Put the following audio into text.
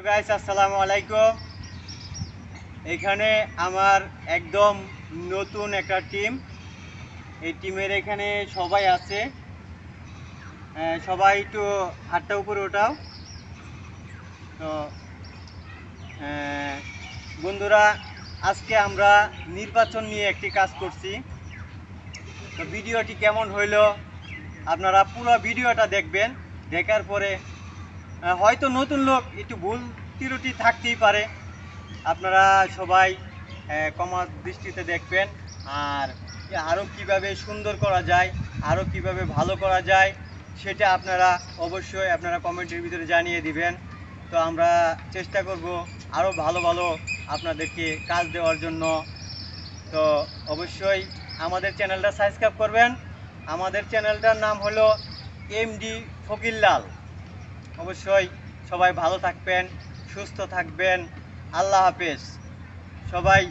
Guys আসসালামু আলাইকুম। এখানে আমার একদম নতুন একটা টিম। এই টিমের এখানে সবাই আছে। সবাই একটু হাতটা উপরে ওঠাও। তো বন্ধুরা, আজকে আমরা নির্বাচন নিয়ে একটি কাজ করছি। তো ভিডিওটি কেমন হইলো আপনারা পুরো ভিডিওটা দেখবেন। দেখার পরে হয়তো নতুন লোক একটু ভুল ত্রুটি থাকতেই পারে, আপনারা সবাই কমার দৃষ্টিতে দেখবেন। আর আরও কীভাবে সুন্দর করা যায়, আরও কীভাবে ভালো করা যায়, সেটা আপনারা অবশ্যই আপনারা কমেন্টের ভিতরে জানিয়ে দিবেন। তো আমরা চেষ্টা করব আরও ভালো ভালো আপনাদেরকে কাজ দেওয়ার জন্য। তো অবশ্যই আমাদের চ্যানেলটা সাবস্ক্রাইব করবেন। আমাদের চ্যানেলটার নাম হলো এমডি ফকিরলাল। অবশ্যই সবাই ভালো থাকবেন, সুস্থ থাকবেন। আল্লাহ হাফেজ সবাই।